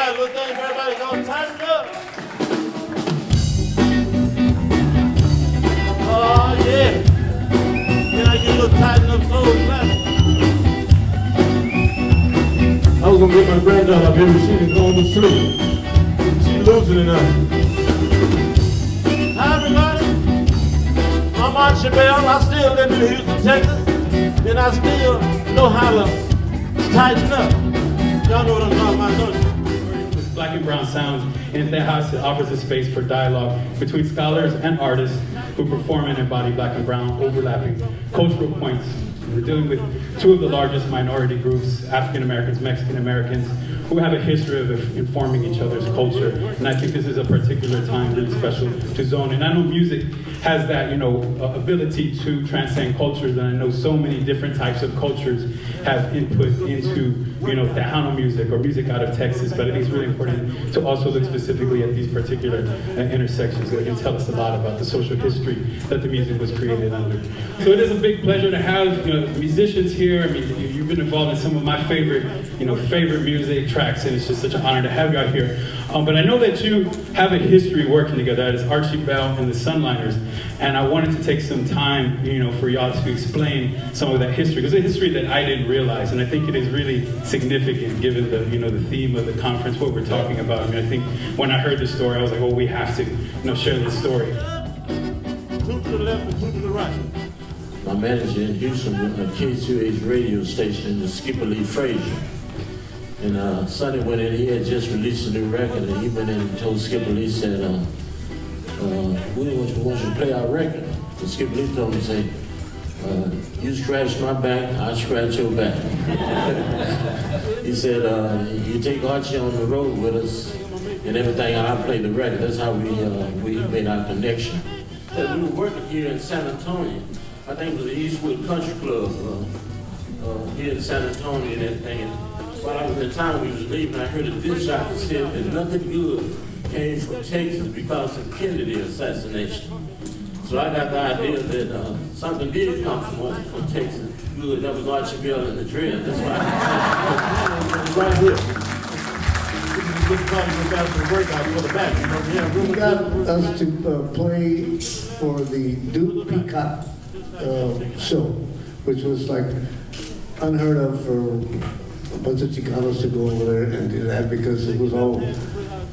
right, little thing, everybody gonna tighten up. Oh, yeah. Can I get a little tighten up clothes back? I was gonna bring my granddaughter up here, but she didn't go to sleep. She losing it now. Hi, everybody. I'm Archie Bell. I still live in Houston, Texas. And I still know how to tighten up. Y'all know what I'm talking about, don't you? Black and Brown Sounds, and at that house it offers a space for dialogue between scholars and artists who perform and embody Black and Brown overlapping cultural points. We're dealing with two of the largest minority groups, African Americans, Mexican Americans, who have a history of informing each other's culture. And I think this is a particular time really special to Zone. And I know music has that, ability to transcend cultures, and I know so many different types of cultures have input into, Tejano music or music out of Texas, but I think it's really important to also look specifically at these particular intersections that can tell us a lot about the social history that the music was created under. So it is a big pleasure to have musicians here. I mean, you've been involved in some of my favorite music tracks, and it's just such an honor to have you out here. But I know that you have a history working together as Archie Bell and the Sunliners, and I wanted to take some time, for y'all to explain some of that history, because it's a history that I didn't realize, and I think it is really significant given the, the theme of the conference, what we're talking about. I mean, I think when I heard the story, I was like, well, we have to, share this story. Two to the left and two to the right. My manager in Houston, KCUH radio station, is Skipper Lee Frazier. And Sonny went in, he had just released a new record, and he went in and told Skipper Lee, said, we want you to play our record. And Skipper Lee told him, say, you scratch my back, I scratch your back. He said, you take Archie on the road with us and everything, and I play the record. That's how we made our connection. We were working here in San Antonio. I think it was the Eastwood Country Club here in San Antonio and everything. And while I was in town, we was leaving, I heard a disc jockey said that nothing good came from Texas because of Kennedy assassination. So I got the idea that something did come from Texas good. That was Archie Bell and the Dread. That's why Right here. This is a good part of the workout for the back. We got us to play for the Duke Peacock show, which was like unheard of for a bunch of Chicanos to go over there and do that, because it was all,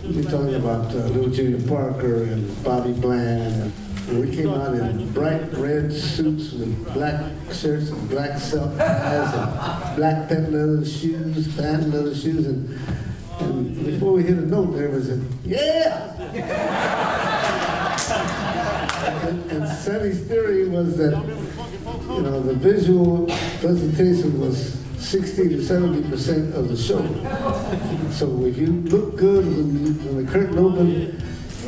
we're talking about Little Junior Parker and Bobby Bland, and we came out in bright red suits with black shirts and black silk ties and black patent leather shoes, and before we hit a note there was a, yeah! and Sonny's theory was that, the visual presentation was 60 to 70% of the show. So if you look good when the curtain opened,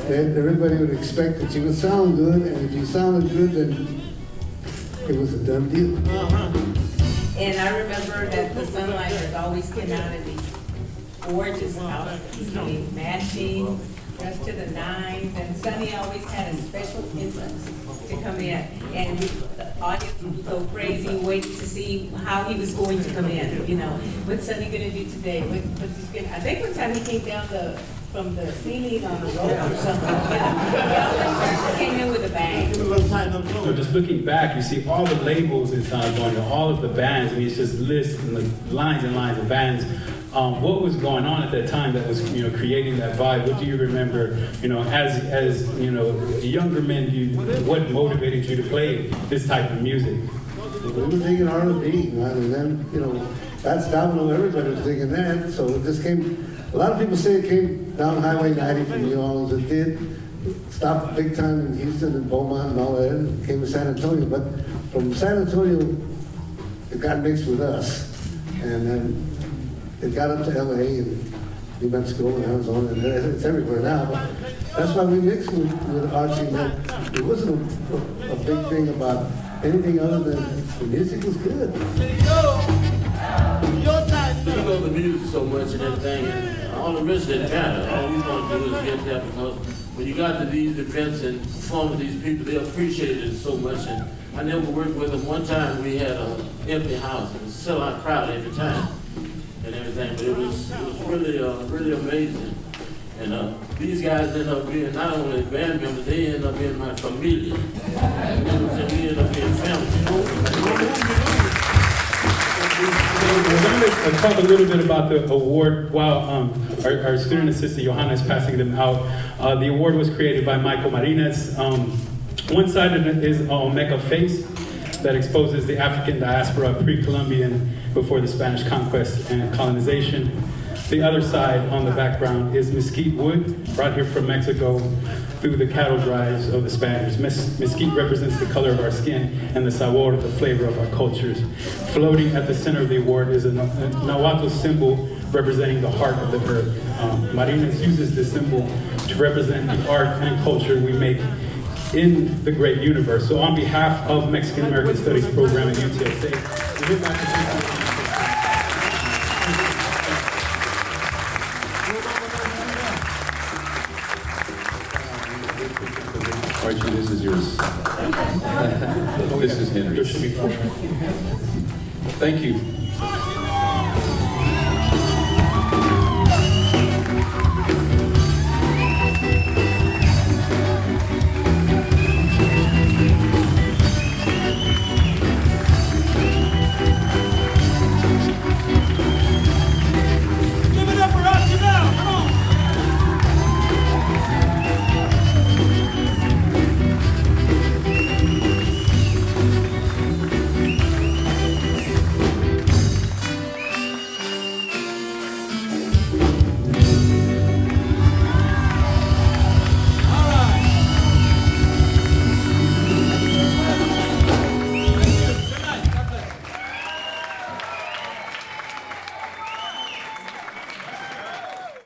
then everybody would expect that you would sound good, and if you sounded good, then it was a done deal. And I remember that the Sunlighters always came out in these gorgeous outfits, matching, dressed to the nines, and Sonny always had a special entrance to come in, and the audience would go crazy, waiting to see how he was going to come in. What's Sonny going to do today? I think one time he came down from the ceiling on the rope or something. He came in with a bang. So just looking back, you see all the labels inside going to all of the bands, and it's just lists and lines and lines of bands. What was going on at that time that was, creating that vibe? What do you remember, as younger men, what motivated you to play this type of music? We were thinking R&B, and then, that's domino, everybody was thinking that, so it just came, a lot of people say it came down Highway 90 from New Orleans. It did, stopped big time in Houston and Beaumont and all that, and came to San Antonio, but from San Antonio, it got mixed with us, and then it got up to LA and New Mexico and Arizona, and it's everywhere now. But that's why we mixed with Archie. Man. It wasn't a big thing about anything other than the music was good. We love the music so much and everything, and all the rest didn't matter. All we want to do is get there, because when you got to these events and perform with these people, they appreciated it so much. And I never worked with them. One time we had an empty house, and it was a sellout crowd every time. And everything. everything, but it was really, really amazing. And these guys ended up being not only band members, they ended up being my familia. You know what I'm saying? We ended up being family. We're going to talk a little bit about the award while our student assistant Johanna is passing them out. The award was created by Michael Martinez. One side of it is an Olmeca face that exposes the African diaspora pre-Columbian before the Spanish conquest and colonization. The other side on the background is mesquite wood, brought here from Mexico through the cattle drives of the Spaniards. Mesquite represents the color of our skin and the sabor, the flavor of our cultures. Floating at the center of the award is a Nahuatl symbol representing the heart of the earth. Martinez uses this symbol to represent the art and culture we make in the great universe. So on behalf of Mexican American Studies program at UTSA, we would like to thank you. Archie, this is yours. This is Henry. Thank you.